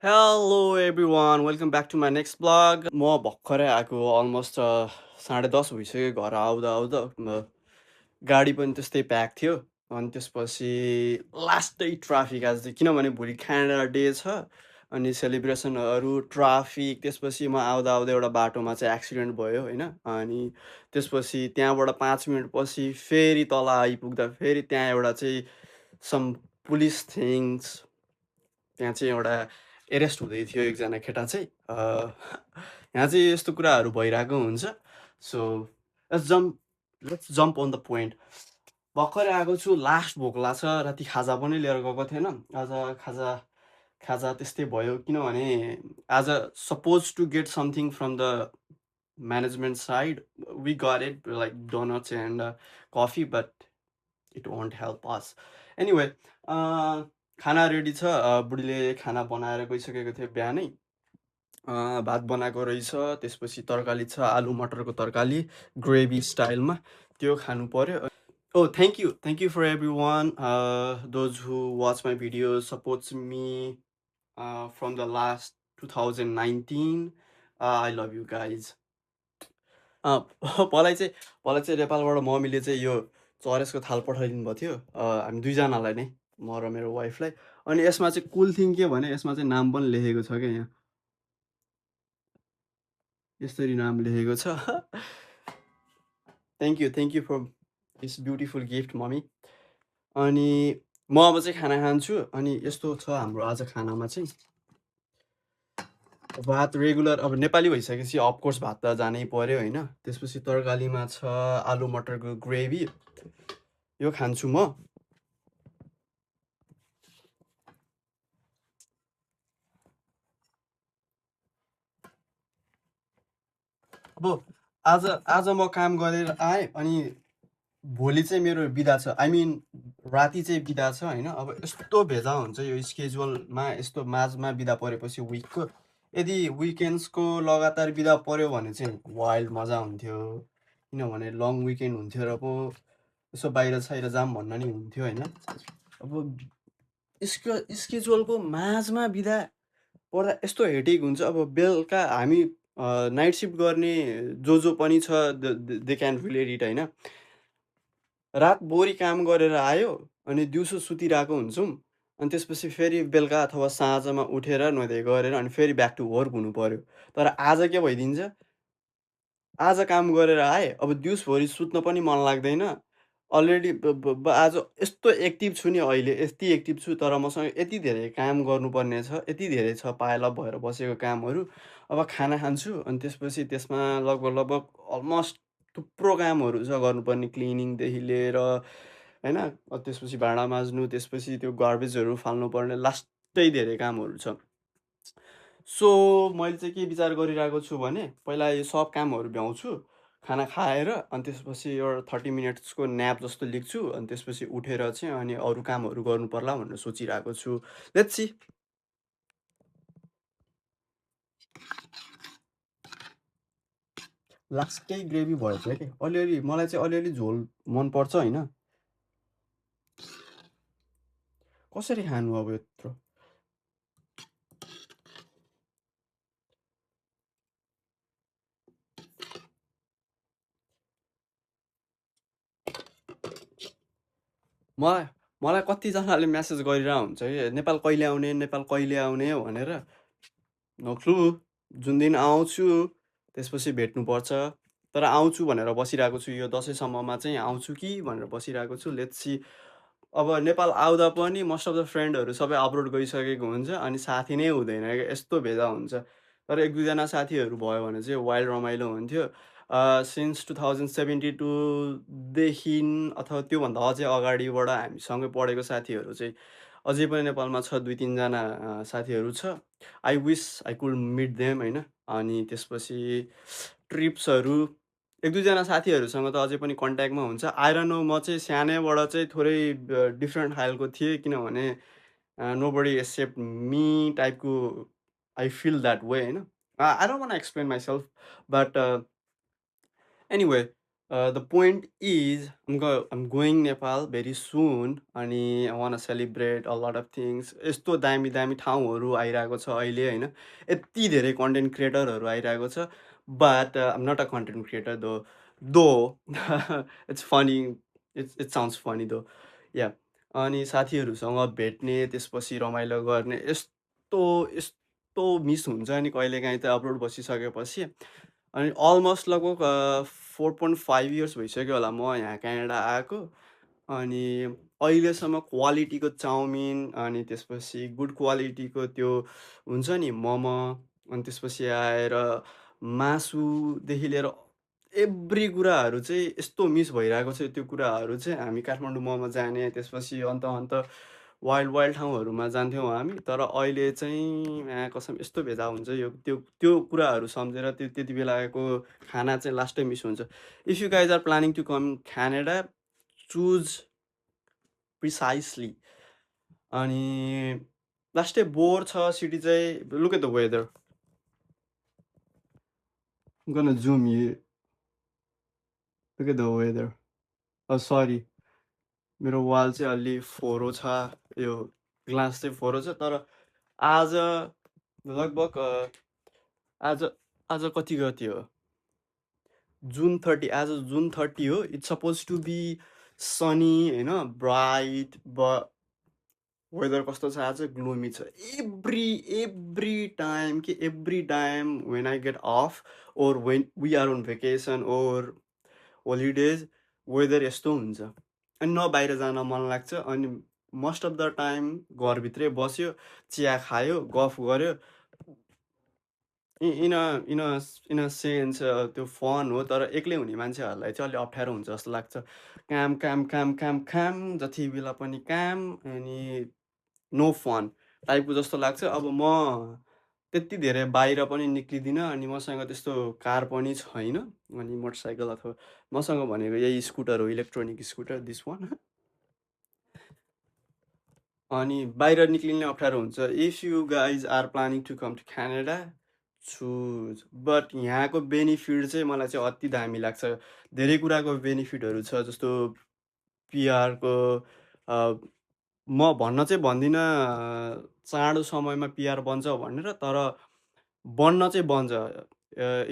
Hello everyone, welcome back to my next vlog. म भर्खरै आएको अलमोस्ट 10:30 भइसक्यो घर आउँदा आउँदा गाडी पनि त्यस्तै प्याक थियो अनि त्यसपछि लास्टै ट्राफिक आज चाहिँ किनभने भोलि क्यानाडा डे छ अनि सेलिब्रेसनहरू ट्राफिक त्यसपछि म आउँदा आउँदा एउटा बाटोमा चाहिँ एक्सिडेन्ट भयो होइन अनि त्यसपछि त्यहाँबाट 5 मिनट पछि फेरि तल आइपुग्दा फेरि त्यहाँ एउटा चाहिँ सम पुलिस थिङ्स त्यहाँ चाहिँ एउटा एरेस्ट हुँदै थियो एकजना केटा चाहिँ यहाँ चाहिँ यस्तो कुराहरू भइरहेको हुन्छ so let's jump on the point भर्खरै आएको छु लास्ट भोक लाग्छ राति खाजा पनि लिएर गएको थिएन आज खाजा खाजा त्यस्तै भयो किनभने आज suppose to get something from the management side we got it like donuts and coffee but it won't help us anyway खाना रेडी छ बुढीले खाना बनाएर गइसकेको थियो बिहानै भात बनाएको रहेछ त्यसपछि तरकारी छ आलु मटरको तरकारी ग्रेभी स्टाइलमा त्यो खानु पर्यो Oh, thank you for everyone. Those who watch my videos, supports me from the last 2019. I love you guys. मलाई चाहिँ नेपालबाट मम्मीले चाहिँ यो चरेसको थाल पठाइदिनु भएको थियो हामी दुईजनालाई नै म र मेरो वाइफलाई अनि यसमा चाहिँ कुल थिङ के भने यसमा चाहिँ नाम पनि लेखेको छ क्या यहाँ यसरी नाम लेखेको छ thank you for this beautiful gift mummy अनि म अब चाहिँ खाना खान्छु अनि यस्तो छ हाम्रो आज खानामा चाहिँ भात रेगुलर अब नेपाली भइसकेपछि अफकोर्स भात त जानै पर्यो होइन त्यसपछि तरकारीमा छ आलु मटरको ग्रेभी यो खान्छु म अब आज आज म काम गरेर आएँ अनि भोलि चाहिँ मेरो बिदा छ आई मिन राति चाहिँ बिदा छ होइन अब यस्तो भेजा हुन्छ यो स्केजुअलमा यस्तो माझमा बिदा परेपछि विकको यदि विकेन्ड्सको लगातार बिदा पऱ्यो भने चाहिँ वाइल्ड मजा हुन्थ्यो किनभने लङ विकेन्ड हुन्थ्यो र पो यसो बाहिर साहिर जाम भन्न नि हुन्थ्यो होइन अब स्केजुअलको माझमा बिदा पर्दा यस्तो हेडेक हुन्छ अब बेलुका हामी नाइट सिफ्ट गर्ने जो पनि छ दे क्यान रिलेट इट होइन रातभरि काम गरेर आयो अनि दिउँसो सुतिरहेको हुन्छौँ अनि त्यसपछि फेरि बेलुका अथवा साँझमा उठेर नुहाइ गरेर अनि फेरि ब्याक टु वर्क हुनु पर्यो तर आज के भइदिन्छ आज काम गरेर आएँ अब दिउँसभरि सुत्न पनि मन लाग्दैन अलरेडी आज यस्तो एक्टिभ छु नि अहिले यति एक्टिभ छु तर मसँग यति धेरै काम गर्नुपर्ने छ यति धेरै छ पाइलअप भएर बसेको कामहरू अब खाना खान्छु अनि त्यसपछि त्यसमा लगभग लगभग अलमोस्ट थुप्रो कामहरू छ गर्नुपर्ने क्लिनिङदेखि लिएर होइन त्यसपछि भाँडा माझ्नु त्यसपछि त्यो गार्बेजहरू फाल्नुपर्ने लास्टै धेरै कामहरू छ सो मैले चाहिँ के विचार गरिरहेको छु भने पहिला यो सब कामहरू भ्याउँछु खाना खाएर अनि त्यसपछि एउटा 30 मिनट्सको न्याप जस्तो लिन्छु अनि त्यसपछि उठेर चाहिँ अनि अरू कामहरू गर्नु पर्ला भनेर सोचिरहेको छु लेट्स सी लास्टै ग्रेभी भयो क्या कि अलिअलि मलाई चाहिँ अलिअलि झोल मनपर्छ होइन कसरी खानु अब यत्रो मलाई मलाई कतिजनाले म्यासेज गरिरहेको हुन्छ कि नेपाल कहिले आउने भनेर नो क्लु जुन दिन आउँछु त्यसपछि भेट्नुपर्छ तर आउँछु भनेर बसिरहेको छु यो दसैँसम्ममा चाहिँ आउँछु कि भनेर बसिरहेको छु लेट्स सी अब नेपाल आउँदा पनि मोस्ट अफ द फ्रेन्डहरू सबै अपलोड गरिसकेको हुन्छ अनि साथी नै हुँदैन क्या यस्तो भेजा हुन्छ तर एक दुईजना साथीहरू भयो भने चाहिँ वाइल्ड रमाइलो हुन्थ्यो सिन्स 2072देखि अथवा त्योभन्दा अझै अगाडिबाट हामीसँगै पढेको साथीहरू चाहिँ अझै पनि नेपालमा छ दुई तिनजना साथीहरू छ I wish I could meet them होइन अनि त्यसपछि ट्रिप्सहरू एक दुईजना साथीहरूसँग त अझै पनि कन्ट्याक्टमा हुन्छ आइरन नो म चाहिँ सानैबाट चाहिँ थोरै डिफ्रेन्ट खालको थिएँ किनभने नो बडी एक्सेप्ट मी टाइपको आई फिल द्याट वे होइन I don't want explain myself but anyway The point is, I'm going Nepal very soon, अनि I want to celebrate a lot of things. यस्तो दामी दामी ठाउँहरू आइरहेको छ अहिले होइन, यति धेरै कन्टेन्ट क्रिएटरहरू आइरहेको छ, but I'm not a content creator though it's funny, it sounds funny though, yeah. अनि साथीहरूसँग भेट्ने, त्यसपछि रमाइलो गर्ने, यस्तो यस्तो मिस हुन्छ नि कहिलेकाहीँ त अपलोड बसिसकेपछि। अनि अलमोस्ट लगभग 4.5 इयर्स भइसक्यो होला म यहाँ क्यानाडा आएको। अनि अहिलेसम्म क्वालिटीको चाउमिन, अनि त्यसपछि गुड क्वालिटीको त्यो हुन्छ नि मोमो, अनि त्यसपछि आएर मासुदेखि लिएर एभ्री कुराहरू चाहिँ यस्तो मिस भइरहेको छ। त्यो कुराहरू चाहिँ हामी काठमाडौँ मोमो जाने, त्यसपछि अन्त अन्त वाइल्ड वाइल्ड ठाउँहरूमा जान्थ्यौँ हामी। तर अहिले चाहिँ कसम यस्तो भेजा हुन्छ यो त्यो त्यो कुराहरू सम्झेर त्यति बेलाको खाना चाहिँ लास्टै मिस हुन्छ। If you guys are planning to come Canada, choose precisely. अनि लास्टै बोर छ सिटी चाहिँ। Look at the weather, gonna zoom you, look at the weather. Sorry, मेरो वाल चाहिँ अलि फोहोरो छ, यो ग्लास चाहिँ फोहोरो छ। तर आज लगभग आज आज कति गति हो, जुन 30, आज जुन 30 हो। It's suppose to be sunny होइन, ब्राइट, वेदर कस्तो छ आज, ग्लोमी छ। एभ्री टाइम कि every time when I get off or when we are on vacation or holidays, weather यस्तो हुन्छ। अनि न बाहिर जान मन लाग्छ, अनि मोस्ट अफ द टाइम घरभित्रै बस्यो, चिया खायो, गफ गऱ्यो। In in in a sense त्यो फन हो, तर एक्लै हुने मान्छेहरूलाई चाहिँ अलिक अप्ठ्यारो हुन्छ जस्तो लाग्छ। काम काम काम काम काम, जति बेला पनि काम, अनि नो फन टाइपको जस्तो लाग्छ। अब म त्यति धेरै बाहिर पनि निक्लिदिनँ, अनि मसँग त्यस्तो कार पनि छैन, अनि मोटरसाइकल अथवा मसँग भनेको यही स्कुटर हो, इलेक्ट्रोनिक स्कुटर, दिस वान। अनि बाहिर निक्लिने अप्ठ्यारो हुन्छ। If you guys are planning to come to Canada, choose. But यहाँको बेनिफिट चाहिँ मलाई चाहिँ अति दामी लाग्छ। धेरै कुराको बेनिफिटहरू छ, जस्तो पिआरको। म भन्न चाहिँ भन्दिनँ चाँडो समयमा पिआर बन्छ भनेर, तर बन्न चाहिँ बन्छ।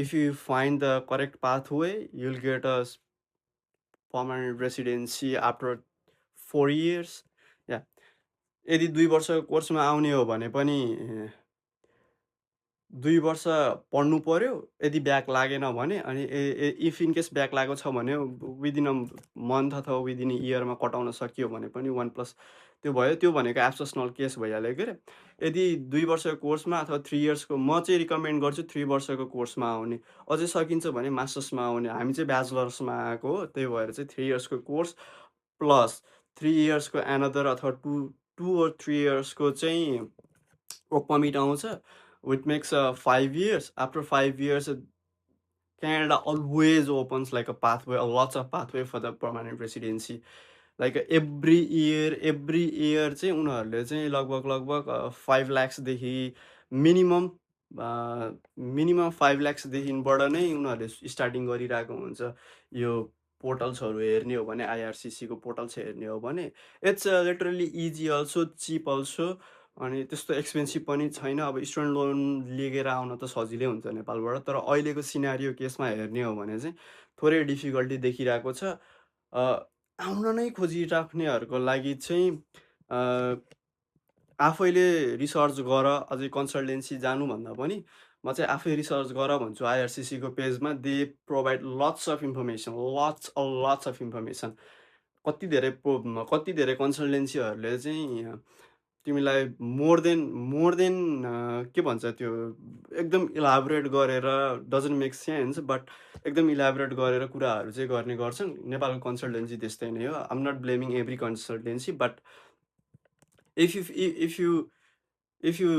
If you find the correct pathway, you will get a permanent residency after 4 years. या यदि 2 वर्षको कोर्समा आउने हो भने पनि 2 वर्ष पढ्नु पर्यो। यदि ब्याक लागेन भने, अनि इफ इन केस ब्याक लागेको छ भने विदिन अ मन्थ अथवा विदिन इयरमा कटाउन सकियो भने पनि 1+ त्यो भयो। त्यो भनेको एब्सेसनल केस भइहाल्यो के अरे। यदि 2 वर्षको कोर्समा अथवा 3 इयर्सको, म चाहिँ रिकमेन्ड गर्छु 3 वर्षको कोर्समा आउने। अझै सकिन्छ भने मास्टर्समा आउने। हामी चाहिँ ब्याचलर्समा आएको हो, त्यही भएर चाहिँ 3 इयर्सको कोर्स प्लस 3 इयर्सको एनदर अथवा 2 or 3 इयर्सको चाहिँ वर्क पर्मिट आउँछ, which makes 5 years. After 5 years, Canada always opens like a pathway, lots of pathway for the permanent residency. Like every year चाहिँ उनीहरूले चाहिँ लगभग 5 लाख्सदेखि मिनिमम 5 लाख्सदेखिबाट नै उनीहरूले स्टार्टिङ गरिरहेको हुन्छ। यो पोर्टल्सहरू हेर्ने हो भने, आइआरसिसीको पोर्टल्स हेर्ने हो भने, it's literally easy also, cheap also, अनि त्यस्तो एक्सपेन्सिभ पनि छैन। अब स्टुडेन्ट लोन लिएर आउन त सजिलै हुन्छ नेपालबाट, तर अहिलेको सिनारियो केसमा हेर्ने हो भने चाहिँ थोरै डिफिकल्टी देखिरहेको छ। आउन नै खोजिराख्नेहरूको लागि चाहिँ आफैले रिसर्च गर, अझै कन्सल्टेन्सी जानुभन्दा पनि म चाहिँ आफै रिसर्च गर भन्छु। आइआरसिसीको पेजमा they provide lots of information, lots of information. कति धेरै कन्सल्टेन्सीहरूले चाहिँ तिमीलाई मोर देन के भन्छ त्यो, एकदम इलाबोरेट गरेर, डजन्ट मेक सेन्स, बट एकदम इलाबोरेट गरेर कुराहरू चाहिँ गर्ने गर्छन्। नेपालको कन्सल्टेन्सी त्यस्तै नै हो। I'm not blaming every consultancy, but if you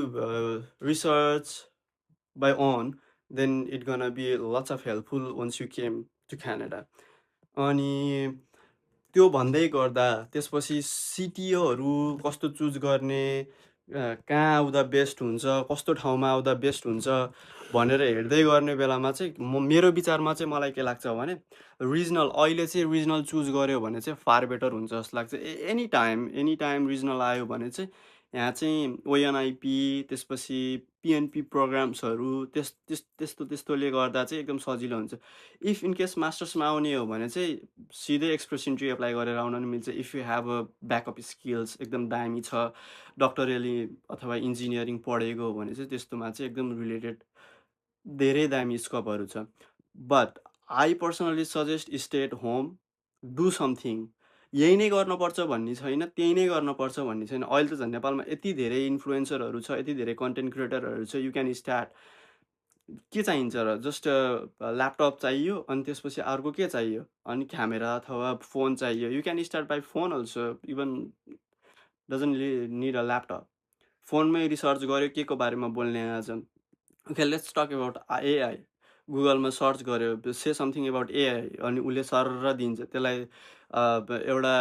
research by own, then it gonna be lots of helpful once you came to Canada. अनि त्यो भन्दै गर्दा त्यसपछि सिटिओहरू कस्तो चुज गर्ने, कहाँ आउँदा बेस्ट हुन्छ, कस्तो ठाउँमा आउँदा बेस्ट हुन्छ भनेर हेर्दै गर्ने बेलामा चाहिँ मेरो विचारमा चाहिँ मलाई के लाग्छ भने रिजनल अहिले चाहिँ रिजनल चुज गर्यो भने चाहिँ फार बेटर हुन्छ जस्तो लाग्छ। एनी टाइम रिजनल आयो भने चाहिँ यहाँ चाहिँ ओएनआइपी त्यसपछि पिएनपी प्रोग्राम्सहरू त्यस्तोले गर्दा चाहिँ एकदम सजिलो हुन्छ। इफ इन केस मास्टर्समा आउने हो भने चाहिँ सिधै एक्सप्रेस इन्ट्री एप्लाई गरेर आउन नि मिल्छ if you have a backup skills एकदम दामी छ, डक्टरली अथवा इन्जिनियरिङ पढेको हो भने चाहिँ त्यस्तोमा चाहिँ एकदम रिलेटेड धेरै दामी स्कोपहरू छ। But I personally suggest stay at home, do something. यही नै गर्नुपर्छ भन्ने छैन, त्यही नै गर्नुपर्छ भन्ने छैन। अहिले त झन् नेपालमा यति धेरै इन्फ्लुएन्सरहरू छ, यति धेरै कन्टेन्ट क्रिएटरहरू छ, यु क्यान स्टार्ट। के चाहिन्छ र जस्ट ल्यापटप चाहियो अनि त्यसपछि अर्को के चाहियो अनि क्यामेरा अथवा फोन चाहियो। You can start by phone also, even doesn't need a laptop. फोनमै रिसर्च गर्यो के को बारेमा बोल्ने आज, okay let's talk about AI. गुगलमा सर्च गर्यो से समथिङ अबाउट एआई अनि उसले सरर दिन्छ त्यसलाई एउटा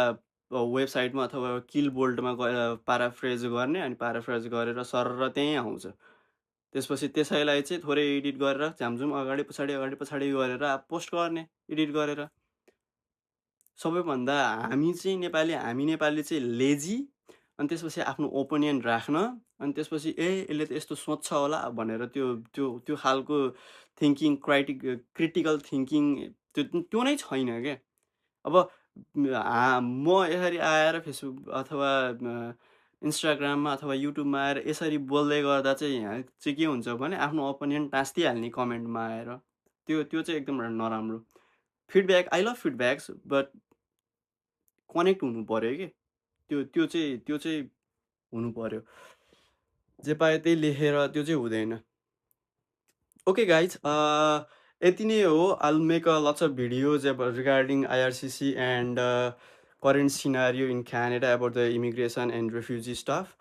वेबसाइटमा अथवा किल बोल्टमा गएर प्याराफ्रेज गर्ने अनि प्याराफ्रेज गरेर सरर त्यहीँ आउँछ। त्यसपछि त्यसैलाई चाहिँ थोरै एडिट गरेर झ्यामझुम अगाडि पछाडि गरेर पोस्ट गर्ने एडिट गरेर। सबैभन्दा हामी नेपाली चाहिँ लेजी अनि त्यसपछि आफ्नो ओपिनियन राख्न अनि त्यसपछि यसले त यस्तो सोच्छ होला भनेर त्यो त्यो त्यो खालको थिङ्किङ क्रिटिकल थिङ्किङ त्यो नै छैन क्या। अब म यसरी आएर फेसबुक अथवा इन्स्टाग्राममा अथवा युट्युबमा आएर यसरी बोल्दै गर्दा चाहिँ यहाँ चाहिँ के हुन्छ भने आफ्नो ओपिनियन टाँसिदिइहाल्ने कमेन्टमा आएर, त्यो त्यो चाहिँ एकदम नराम्रो। Feedback I love feedbacks but connect हुनु पऱ्यो कि त्यो चाहिँ हुनु पर्यो। जे पाए त्यही लेखेर त्यो चाहिँ हुँदैन। ओके गाइज, यति नै हो। I'll make lots of videos about regarding IRCC and current scenario in Canada about the immigration and refugee stuff.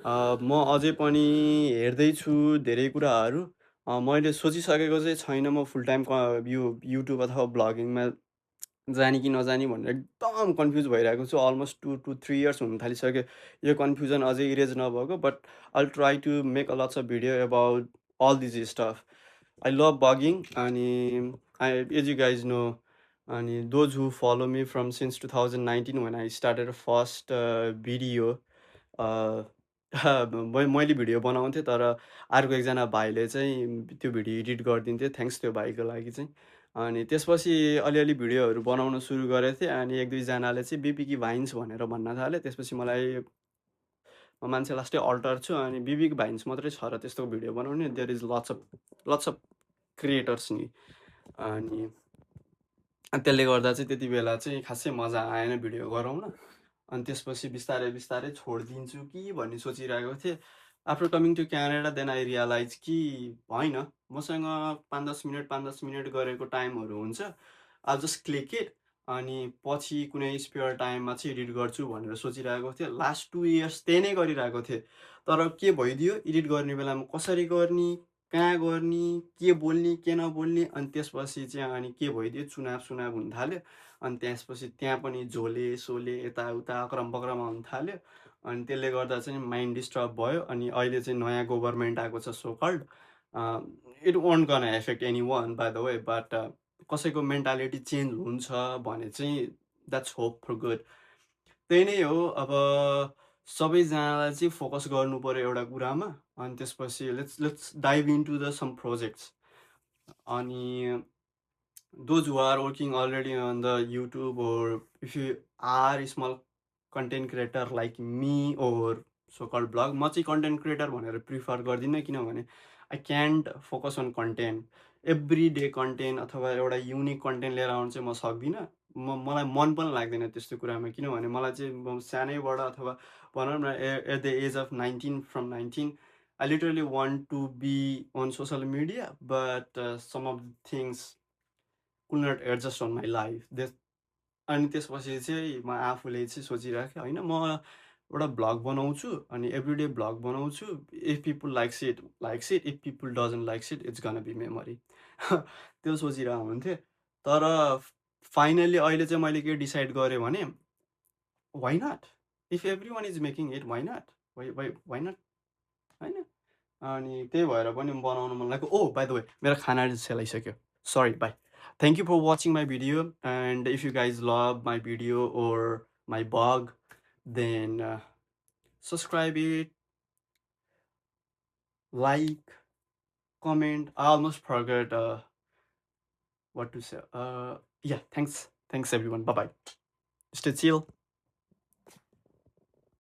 म अझै पनि हेर्दैछु धेरै कुराहरू। मैले सोचिसकेको चाहिँ छैन म फुल टाइम यो युट्युब अथवा ब्लगिङमा जाने कि नजाने भनेर एकदम कन्फ्युज भइरहेको छु। अलमोस्ट 2 to 3 इयर्स हुन थालिसक्यो यो कन्फ्युजन अझै इरेज नभएको। But I'll try to make a lots of video about all this stuff. I love blogging and as you guys know, and those who follow me from since 2019 when I started a first video, मैले video बनाउँथेँ तर अर्को एकजना भाइले चाहिँ त्यो video edit गरिदिन्थ्यो। Thanks त्यो भाइको लागि चाहिँ। अनि त्यसपछि अलिअलि भिडियोहरू बनाउन सुरु गरेको थिएँ अनि एक दुईजनाले चाहिँ बिपिकी भाइन्स भनेर भन्न थाल्यो। त्यसपछि मलाई म मान्छे लास्टै अल्टर छु अनि बिपिकी भाइन्स मात्रै छ र त्यस्तो भिडियो बनाउने। There is lots of creators नि। अनि त्यसले गर्दा चाहिँ त्यति बेला चाहिँ खासै मजा आएन भिडियो गराउन। अनि त्यसपछि बिस्तारै छोडिदिन्छु कि भन्ने सोचिरहेको थिएँ। After coming to Canada then I realise कि होइन, मसँग 5-10 मिनट गरेको टाइमहरू हुन्छ। आई जस्ट क्लिक इट अनि पछि कुनै स्पेयर टाइममा चाहिँ एडिट गर्छु भनेर सोचिरहेको थिएँ। लास्ट 2 इयर्स त्यही नै गरिरहेको थिएँ। तर के भइदियो, एडिट गर्ने बेलामा कसरी गर्ने, कहाँ गर्ने, के बोल्ने के नबोल्ने, अनि त्यसपछि चाहिँ अनि के भइदियो चुनाव हुन थाल्यो। अनि त्यसपछि त्यहाँ पनि झोले सोले यताउता अक्रम बक्रम आउनु थाल्यो। अनि त्यसले गर्दा चाहिँ माइन्ड डिस्टर्ब भयो। अनि अहिले चाहिँ नयाँ गभर्मेन्ट आएको छ so called. It won't gonna affect anyone by the way, but कसैको मेन्टालिटी चेन्ज हुन्छ भने चाहिँ द्याट्स होप फर गुड। त्यही नै हो। अब सबैजनालाई चाहिँ फोकस गर्नु पर्यो एउटा कुरामा। अनि त्यसपछि let's dive into the some projects. अनि those who are working already on the YouTube, or if you are a small content creator like me or so-called blog, म चाहिँ कन्टेन्ट क्रिएटर भनेर प्रिफर गर्दिनँ किनभने I can't focus on content. Every day content अथवा एउटा unique content लिएर आउनु चाहिँ म सक्दिनँ। मलाई मन पनि लाग्दैन त्यस्तो कुरामा किनभने मलाई चाहिँ म सानैबाट अथवा भनौँ न at the age of 19 I literally want to be on social media, but some of the things could not adjust on my life. अनि त्यसपछि चाहिँ म आफूले चाहिँ सोचिराखेँ होइन म एउटा ब्लग बनाउँछु अनि एभ्रिडे ब्लग बनाउँछु। If people likes it, if people doesn't likes it, it's gonna be memory. त्यो सोचिरहेको हुन्थेँ। तर फाइनल्ली अहिले चाहिँ मैले के डिसाइड गरेँ भने why not, if everyone is making it why not होइन अनि त्यही भएर पनि बनाउनु मन लाग्यो ओ बाई द वे मेरो खाना चाहिँ सेलाइसक्यो sorry bye thank you for watching my video and if you guys love my video or my vlog then subscribe it, like, comment. I almost forgot what to say. Yeah, thanks everyone. Bye bye. Stay chill.